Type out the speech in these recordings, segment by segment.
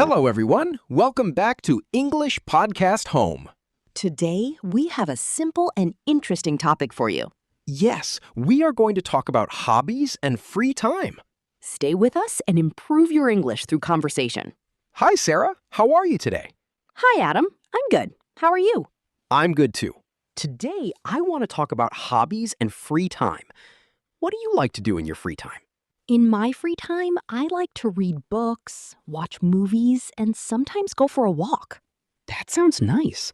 Hello, everyone. Welcome back to English Podcast Home. Today, we have a simple and interesting topic for you. Yes, we are going to talk about hobbies and free time. Stay with us and improve your English through conversation. Hi, Sarah. How are you today? Hi, Adam. I'm good. How are you? I'm good, too. Today, I want to talk about hobbies and free time. What do you like to do in your free time? In my free time, I like to read books, watch movies, and sometimes go for a walk. That sounds nice.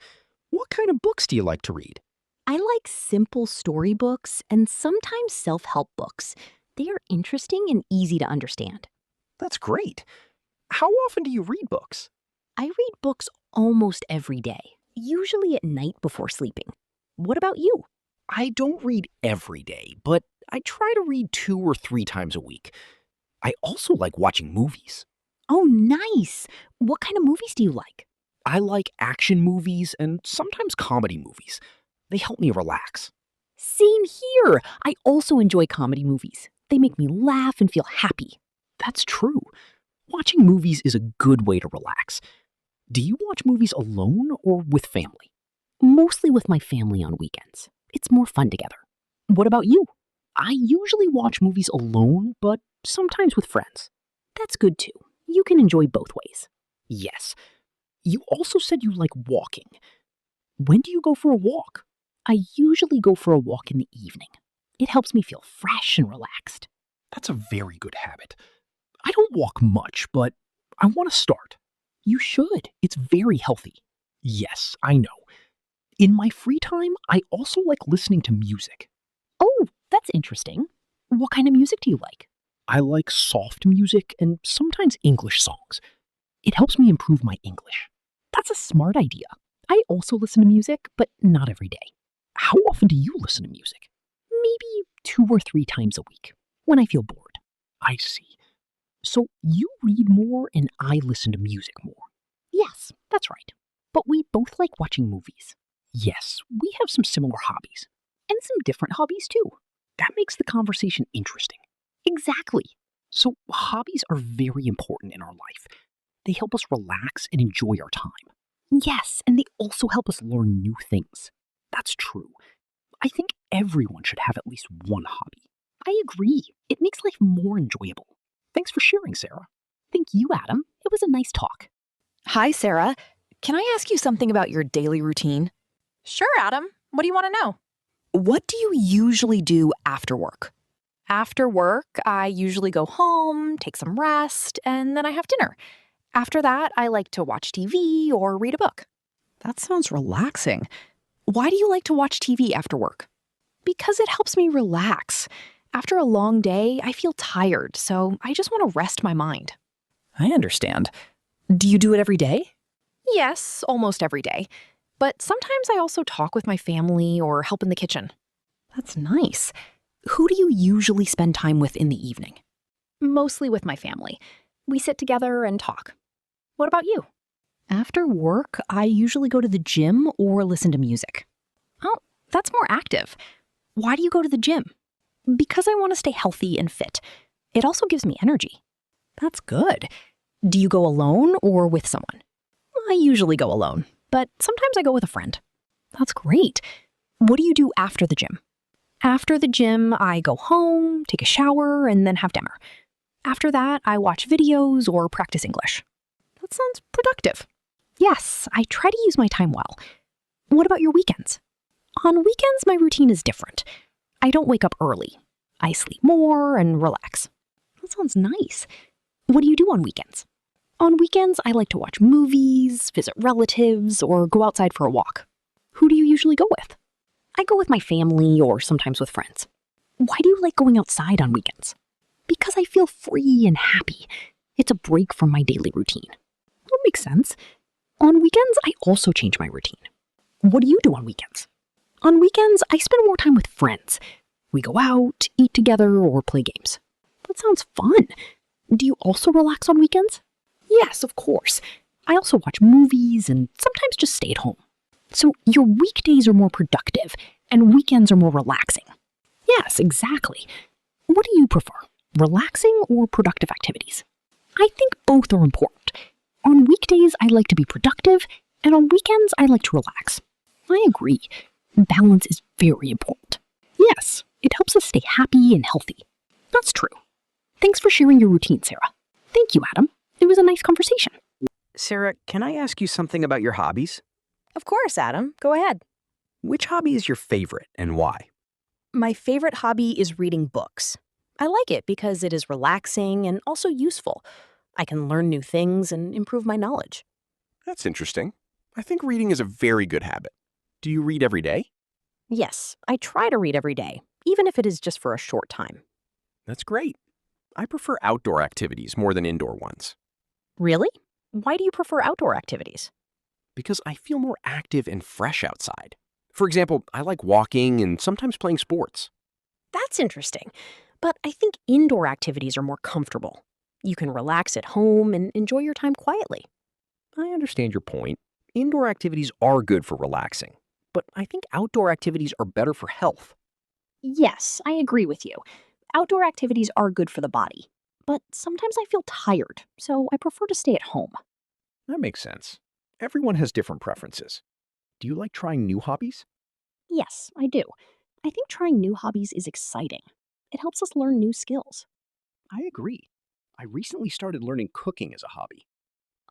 What kind of books do you like to read? I like simple storybooks and sometimes self-help books. They are interesting and easy to understand. That's great. How often do you read books? I read books almost every day, usually at night before sleeping. What about you? I don't read every day, but I try to read 2 or 3 times a week. I also like watching movies. Oh, nice. What kind of movies do you like? I like action movies and sometimes comedy movies. They help me relax. Same here. I also enjoy comedy movies. They make me laugh and feel happy. That's true. Watching movies is a good way to relax. Do you watch movies alone or with family? Mostly with my family on weekends. It's more fun together. What about you? I usually watch movies alone, but sometimes with friends. That's good too. You can enjoy both ways. Yes. You also said you like walking. When do you go for a walk? I usually go for a walk in the evening. It helps me feel fresh and relaxed. That's a very good habit. I don't walk much, but I want to start. You should. It's very healthy. Yes, I know. In my free time, I also like listening to music. Oh, that's interesting. What kind of music do you like? I like soft music and sometimes English songs. It helps me improve my English. That's a smart idea. I also listen to music, but not every day. How often do you listen to music? Maybe 2 or 3 times a week, when I feel bored. I see. So you read more and I listen to music more. Yes, that's right. But we both like watching movies. Yes, we have some similar hobbies. And some different hobbies too. That makes the conversation interesting. Exactly. So hobbies are very important in our life. They help us relax and enjoy our time. Yes, and they also help us learn new things. That's true. I think everyone should have at least one hobby. I agree. It makes life more enjoyable. Thanks for sharing, Sarah. Thank you, Adam. It was a nice talk. Hi, Sarah. Can I ask you something about your daily routine? Sure, Adam. What do you want to know? What do you usually do after work? After work, I usually go home, take some rest, and then I have dinner. After that, I like to watch TV or read a book. That sounds relaxing. Why do you like to watch TV after work? Because it helps me relax. After a long day, I feel tired, so I just want to rest my mind. I understand. Do you do it every day? Yes, almost every day. But sometimes I also talk with my family or help in the kitchen. That's nice. Who do you usually spend time with in the evening? Mostly with my family. We sit together and talk. What about you? After work, I usually go to the gym or listen to music. Oh, that's more active. Why do you go to the gym? Because I want to stay healthy and fit. It also gives me energy. That's good. Do you go alone or with someone? I usually go alone, but sometimes I go with a friend. That's great. What do you do after the gym? After the gym, I go home, take a shower, and then have dinner. After that, I watch videos or practice English. That sounds productive. Yes, I try to use my time well. What about your weekends? On weekends, my routine is different. I don't wake up early. I sleep more and relax. That sounds nice. What do you do on weekends? On weekends, I like to watch movies, visit relatives, or go outside for a walk. Who do you usually go with? I go with my family or sometimes with friends. Why do you like going outside on weekends? Because I feel free and happy. It's a break from my daily routine. That makes sense. On weekends, I also change my routine. What do you do on weekends? On weekends, I spend more time with friends. We go out, eat together, or play games. That sounds fun. Do you also relax on weekends? Yes, of course. I also watch movies and sometimes just stay at home. So your weekdays are more productive and weekends are more relaxing. Yes, exactly. What do you prefer, relaxing or productive activities? I think both are important. On weekdays, I like to be productive, and on weekends, I like to relax. I agree. Balance is very important. Yes, it helps us stay happy and healthy. That's true. Thanks for sharing your routine, Sarah. Thank you, Adam. It was a nice conversation. Sarah, can I ask you something about your hobbies? Of course, Adam. Go ahead. Which hobby is your favorite and why? My favorite hobby is reading books. I like it because it is relaxing and also useful. I can learn new things and improve my knowledge. That's interesting. I think reading is a very good habit. Do you read every day? Yes, I try to read every day, even if it is just for a short time. That's great. I prefer outdoor activities more than indoor ones Really? Why do you prefer outdoor activities? because I feel more active and fresh outside. For example, I like walking and sometimes playing sports. That's interesting. But I think indoor activities are more comfortable. You can relax at home and enjoy your time quietly. I understand your point. Indoor activities are good for relaxing, but I think outdoor activities are better for health. Yes, I agree with you. Outdoor activities are good for the body, but sometimes I feel tired, so I prefer to stay at home. That makes sense. Everyone has different preferences. Do you like trying new hobbies? Yes, I do. I think trying new hobbies is exciting. It helps us learn new skills. I agree. I recently started learning cooking as a hobby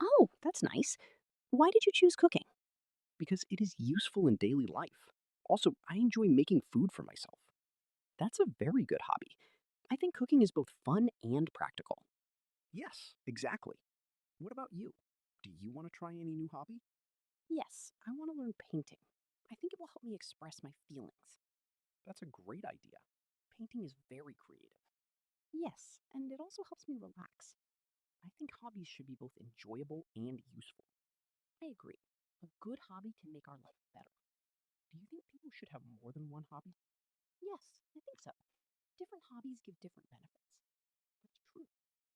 Oh, that's nice. Why did you choose cooking? because it is useful in daily life. Also, I enjoy making food for myself. That's a very good hobby. I think cooking is both fun and practical. Yes, exactly. What about you? Do you want to try any new hobby? Yes, I want to learn painting. I think it will help me express my feelings. That's a great idea. Painting is very creative. Yes, and it also helps me relax. I think hobbies should be both enjoyable and useful. I agree. A good hobby can make our life better. Do you think people should have more than one hobby? Yes, I think so. Different hobbies give different benefits. That's true.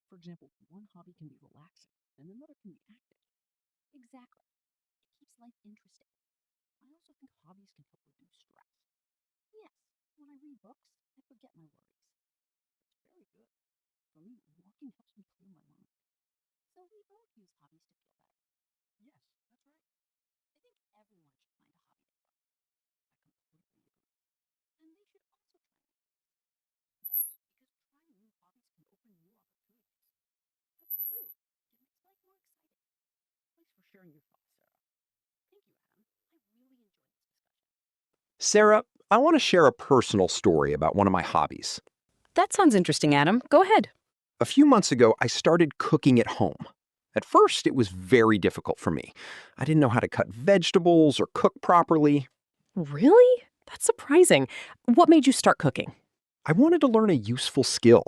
For example, one hobby can be relaxing and another can be active. Exactly. It keeps life interesting. I also think hobbies can help reduce stress. Yes, when I read books, I forget my worries. That's very good. For me, walking helps me clear my mind. So we both use hobbies to feel better. Yes, that's right. I think everyone should find a hobby they love, I completely agree. and they should also try new things. Yes, because trying new hobbies can open new opportunities. That's true. It makes life more exciting. Thanks for sharing your thoughts, Sarah. Thank you, Adam. I really enjoyed this discussion. Sarah, I want to share a personal story about one of my hobbies. That sounds interesting, Adam. Go ahead. A few months ago, I started cooking at home. At first, it was very difficult for me. I didn't know how to cut vegetables or cook properly. Really? That's surprising. What made you start cooking? I wanted to learn a useful skill.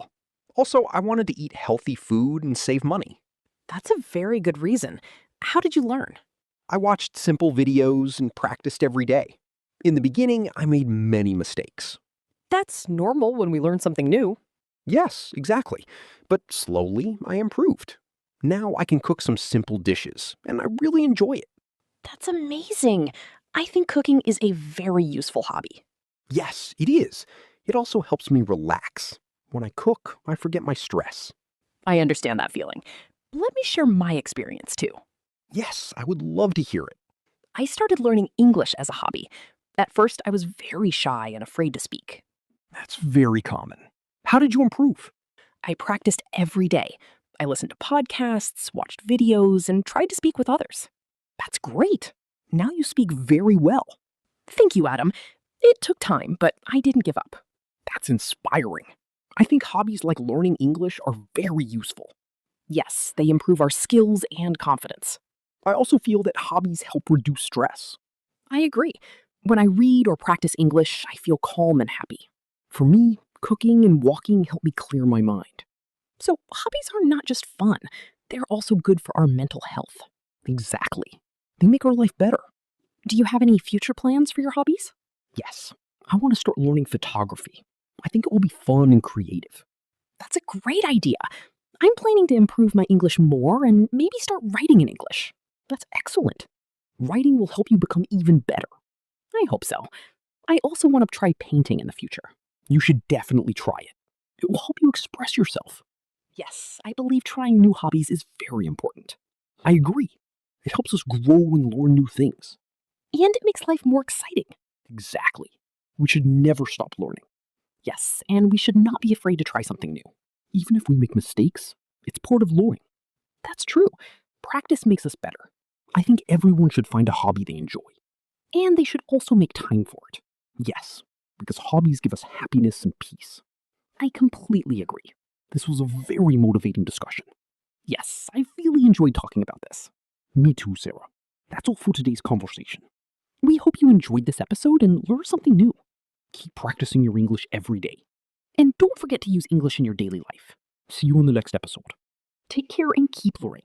Also, I wanted to eat healthy food and save money. That's a very good reason. How did you learn? I watched simple videos and practiced every day. In the beginning, I made many mistakes. That's normal when we learn something new. Yes, exactly. But slowly, I improved. Now I can cook some simple dishes, and I really enjoy it. That's amazing. I think cooking is a very useful hobby. Yes, it is. It also helps me relax. When I cook, I forget my stress. I understand that feeling. Let me share my experience too. Yes, I would love to hear it. I started learning English as a hobby. At first, I was very shy and afraid to speak. That's very common. How did you improve? I practiced every day. I listened to podcasts, watched videos, and tried to speak with others. That's great. Now you speak very well. Thank you, Adam. It took time, but I didn't give up. That's inspiring. I think hobbies like learning English are very useful. Yes, they improve our skills and confidence. I also feel that hobbies help reduce stress. I agree. When I read or practice English, I feel calm and happy. For me, cooking and walking help me clear my mind. So, hobbies are not just fun, they're also good for our mental health. Exactly. They make our life better. Do you have any future plans for your hobbies? Yes, I want to start learning photography. I think it will be fun and creative. That's a great idea. I'm planning to improve my English more and maybe start writing in English. That's excellent. Writing will help you become even better. I hope so. I also want to try painting in the future. You should definitely try it. It will help you express yourself. Yes, I believe trying new hobbies is very important. I agree. It helps us grow and learn new things. And it makes life more exciting. Exactly. We should never stop learning. Yes, and we should not be afraid to try something new. Even if we make mistakes, it's part of learning. That's true. Practice makes us better. I think everyone should find a hobby they enjoy. And they should also make time for it. Yes, because hobbies give us happiness and peace. I completely agree. This was a very motivating discussion. Yes, I really enjoyed talking about this. Me too, Sarah. That's all for today's conversation. We hope you enjoyed this episode and learned something new. Keep practicing your English every day. And don't forget to use English in your daily life. See you in the next episode. Take care and keep learning.